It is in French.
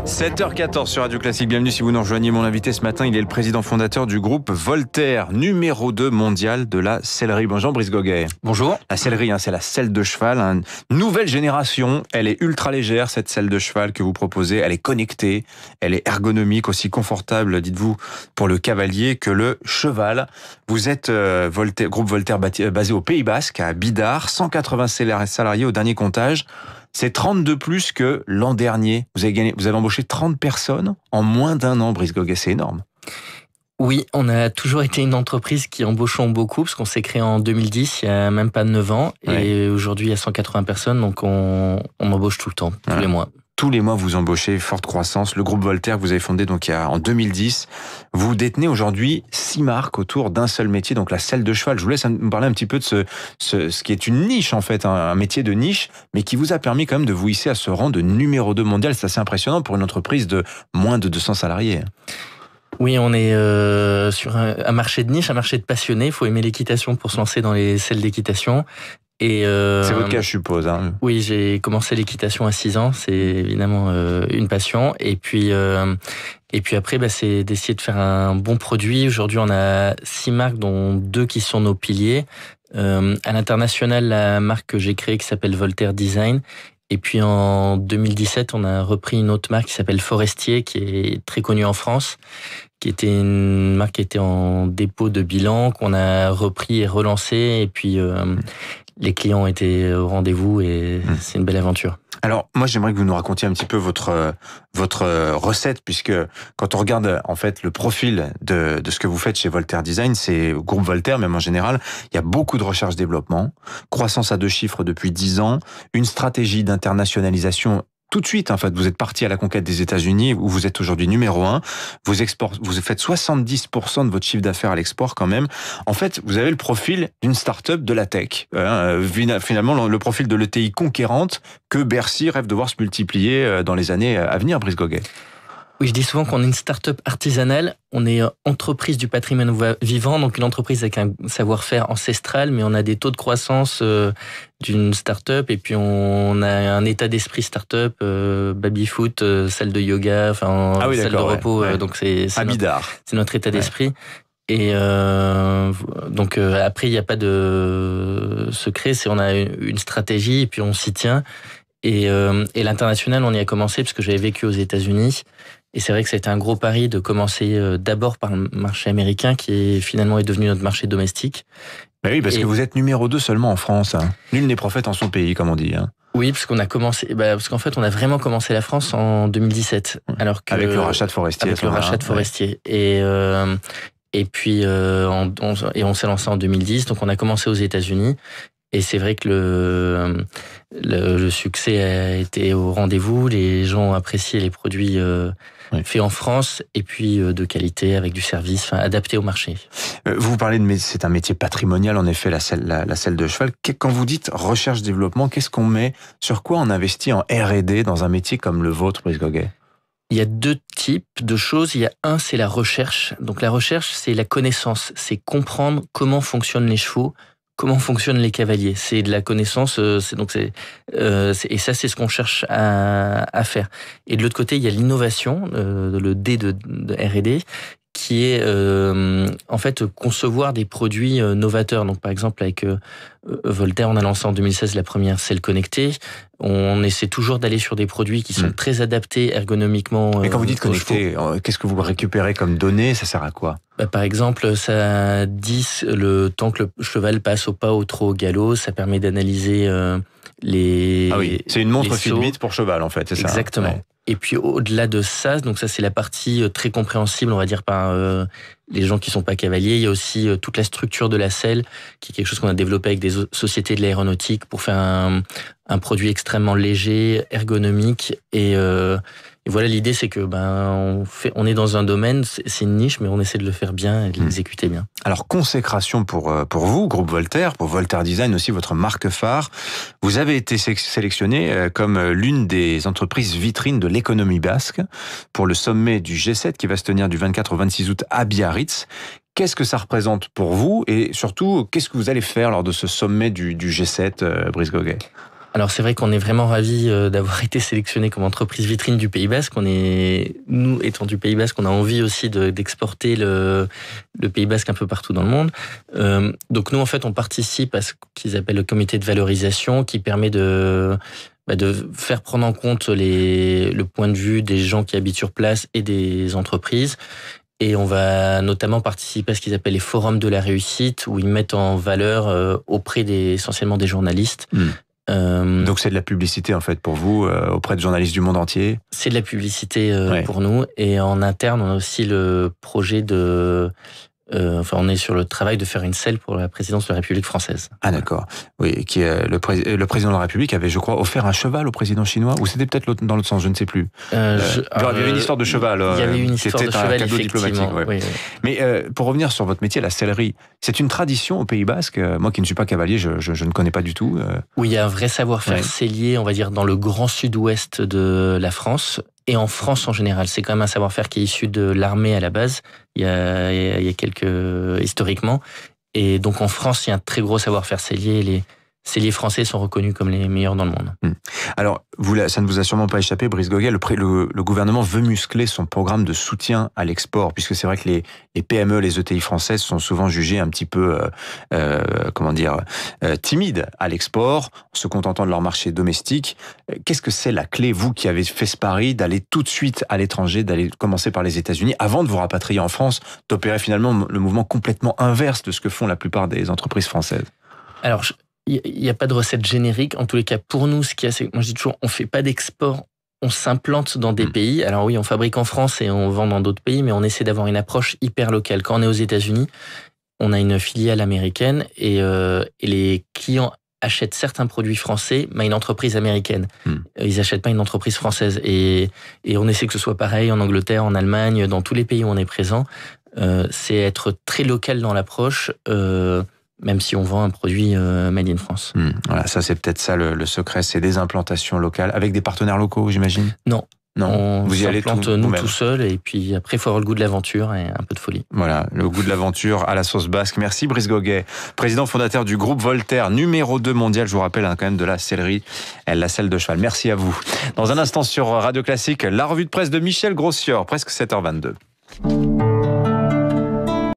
7h14 sur Radio Classique. Bienvenue si vous nous rejoignez. Mon invité ce matin, il est le président fondateur du groupe Voltaire, numéro 2 mondial de la sellerie. Bonjour Brice Goguet. Bonjour. La sellerie, c'est la selle de cheval. Nouvelle génération. Elle est ultra légère, cette selle de cheval que vous proposez. Elle est connectée, elle est ergonomique, aussi confortable, dites-vous, pour le cavalier que le cheval. Vous êtes groupe Voltaire basé au Pays Basque, à Bidart, 180 salariés au dernier comptage. C'est 32 plus que l'an dernier. Vous avez embauché 30 personnes en moins d'un an, Brice Goguet, c'est énorme. Oui, on a toujours été une entreprise qui embauchons beaucoup, parce qu'on s'est créé en 2010, il y a même pas 9 ans, et aujourd'hui il y a 180 personnes, donc on embauche tout le temps, tous les mois. Tous les mois, vous embauchez, forte croissance. Le groupe Voltaire que vous avez fondé donc en 2010. Vous détenez aujourd'hui 6 marques autour d'un seul métier, donc la selle de cheval. Je vous laisse me parler un petit peu de ce qui est une niche en fait, un métier de niche, mais qui vous a permis quand même de vous hisser à ce rang de numéro 2 mondial. C'est assez impressionnant pour une entreprise de moins de 200 salariés. Oui, on est sur un marché de niche, un marché de passionnés. Il faut aimer l'équitation pour se lancer dans les selles d'équitation. Et c'est votre cas, je suppose. Hein. Oui, j'ai commencé l'équitation à 6 ans. C'est évidemment une passion. Et puis après, c'est d'essayer de faire un bon produit. Aujourd'hui, on a 6 marques, dont 2 qui sont nos piliers. À l'international, la marque que j'ai créée qui s'appelle Voltaire Design. Et puis en 2017, on a repris une autre marque qui s'appelle Forestier, qui est très connue en France, qui était une marque qui était en dépôt de bilan, qu'on a repris et relancé. Et puis les clients étaient au rendez-vous et c'est une belle aventure. Alors, moi, j'aimerais que vous nous racontiez un petit peu votre recette, puisque quand on regarde, en fait, le profil de ce que vous faites chez Voltaire Design, c'est groupe Voltaire, même en général, il y a beaucoup de recherche-développement, croissance à 2 chiffres depuis 10 ans, une stratégie d'internationalisation. Tout de suite, en fait, vous êtes parti à la conquête des États-Unis, où vous êtes aujourd'hui numéro 1. Vous faites 70% de votre chiffre d'affaires à l'export quand même. En fait, vous avez le profil d'une start-up de la tech. Finalement, le profil de l'ETI conquérante que Bercy rêve de voir se multiplier dans les années à venir, Brice Goguet. Oui, je dis souvent qu'on est une start-up artisanale. On est entreprise du patrimoine vivant, donc une entreprise avec un savoir-faire ancestral, mais on a des taux de croissance d'une start-up, et puis on a un état d'esprit start-up, baby-foot, salle de yoga, salle de repos. Donc c'est notre état d'esprit. Et donc après, il n'y a pas de secret. On a une stratégie et puis on s'y tient. Et l'international, on y a commencé parce que j'avais vécu aux États-Unis. Et c'est vrai que c'était un gros pari de commencer d'abord par le marché américain, qui finalement est devenu notre marché domestique. Ben oui, parce que vous êtes numéro 2 seulement en France. Hein. Nul n'est prophète en son pays, comme on dit. Hein. Oui, parce qu'on a commencé, parce qu'en fait, on a vraiment commencé la France en 2017. Alors que, avec le rachat de Forestier. Avec le rachat de Forestier. Et puis, on s'est lancé en 2010. Donc, on a commencé aux États-Unis. Et c'est vrai que le succès a été au rendez-vous. Les gens ont apprécié les produits faits en France, et puis de qualité, avec du service, adapté au marché. Vous parlez c'est un métier patrimonial, en effet, la selle de cheval. Quand vous dites recherche-développement, qu'est-ce qu'on met, sur quoi on investit en R&D dans un métier comme le vôtre, Brice Goguet ? Il y a 2 types de choses. Il y a un, c'est la recherche. Donc la recherche, c'est la connaissance. C'est comprendre comment fonctionnent les chevaux, comment fonctionnent les cavaliers. C'est de la connaissance, et ça, c'est ce qu'on cherche à faire. Et de l'autre côté, il y a l'innovation, le D de R&D, qui est en fait concevoir des produits novateurs. Donc par exemple, avec Voltaire, on a lancé en 2016 la première selle connectée. On essaie toujours d'aller sur des produits qui sont très adaptés ergonomiquement. Mais quand vous dites connecté, qu'est-ce que vous récupérez comme données ? Ça sert à quoi ? Par exemple, ça dit le temps que le cheval passe au pas, au trot, au galop. Ça permet d'analyser les... Ah oui, c'est une montre Fitbit pour cheval, en fait, c'est ça ? Exactement. Ouais. Et puis au-delà de ça, donc ça c'est la partie très compréhensible, on va dire, par les gens qui sont pas cavaliers. Il y a aussi toute la structure de la selle, qui est quelque chose qu'on a développé avec des sociétés de l'aéronautique pour faire un produit extrêmement léger, ergonomique. Et voilà, l'idée c'est que on est dans un domaine, c'est une niche, mais on essaie de le faire bien et de l'exécuter bien. Alors consécration pour vous, groupe Voltaire, pour Voltaire Design aussi, votre marque phare. Vous avez été sélectionné comme l'une des entreprises vitrines de l'économie basque pour le sommet du G7 qui va se tenir du 24 au 26 août à Biarritz. Qu'est-ce que ça représente pour vous et surtout, qu'est-ce que vous allez faire lors de ce sommet du G7, Brice Goguet ? Alors c'est vrai qu'on est vraiment ravis d'avoir été sélectionné comme entreprise vitrine du Pays Basque. Nous étant du Pays Basque, on a envie aussi d'exporter le Pays Basque un peu partout dans le monde. Donc nous en fait on participe à ce qu'ils appellent le comité de valorisation qui permet de faire prendre en compte le point de vue des gens qui habitent sur place et des entreprises. Et on va notamment participer à ce qu'ils appellent les forums de la réussite, où ils mettent en valeur auprès essentiellement des journalistes. Donc c'est de la publicité en fait pour vous auprès de journalistes du monde entier. C'est de la publicité pour nous, et en interne on a aussi le projet on est sur le travail de faire une selle pour la présidence de la République française. Ah d'accord, oui, qui est le président de la République avait, je crois, offert un cheval au président chinois, ou c'était peut-être dans l'autre sens, je ne sais plus. Il y avait une histoire de cheval. Il y avait une histoire de cheval, un cadeau diplomatique. Ouais. Oui. Mais pour revenir sur votre métier, la sellerie, c'est une tradition au Pays Basque. Moi qui ne suis pas cavalier, je ne connais pas du tout. Oui, il y a un vrai savoir-faire sellier, on va dire, dans le grand sud-ouest de la France. Et en France en général, c'est quand même un savoir-faire qui est issu de l'armée à la base, il y a historiquement. Et donc en France, il y a un très gros savoir-faire sellier. Les selliers français sont reconnus comme les meilleurs dans le monde. Alors, ça ne vous a sûrement pas échappé, Brice Goguet, le gouvernement veut muscler son programme de soutien à l'export, puisque c'est vrai que les PME, les ETI françaises sont souvent jugées un petit peu, timides à l'export, en se contentant de leur marché domestique. Qu'est-ce que c'est la clé, vous qui avez fait ce pari, d'aller tout de suite à l'étranger, d'aller commencer par les États-Unis, avant de vous rapatrier en France, d'opérer finalement le mouvement complètement inverse de ce que font la plupart des entreprises françaises? Alors, il n'y a pas de recette générique. En tous les cas, pour nous, ce qu'il y a, c'est que moi je dis toujours, on fait pas d'export, on s'implante dans des pays. Alors oui, on fabrique en France et on vend dans d'autres pays, mais on essaie d'avoir une approche hyper locale. Quand on est aux États-Unis, on a une filiale américaine et les clients achètent certains produits français, mais une entreprise américaine. Ils achètent pas une entreprise française. Et on essaie que ce soit pareil en Angleterre, en Allemagne, dans tous les pays où on est présent. C'est être très local dans l'approche. Même si on vend un produit made in France. Voilà, ça c'est peut-être ça le secret, c'est des implantations locales, avec des partenaires locaux, j'imagine? Non. Non, vous y allez tout seul, et puis après il faut avoir le goût de l'aventure et un peu de folie. Voilà, le goût de l'aventure à la sauce basque. Merci Brice Goguet, président fondateur du groupe Voltaire, numéro 2 mondial, je vous rappelle quand même de la sellerie, la selle de cheval. Merci à vous. Dans un instant sur Radio Classique, la revue de presse de Michel Grossior, presque 7h22.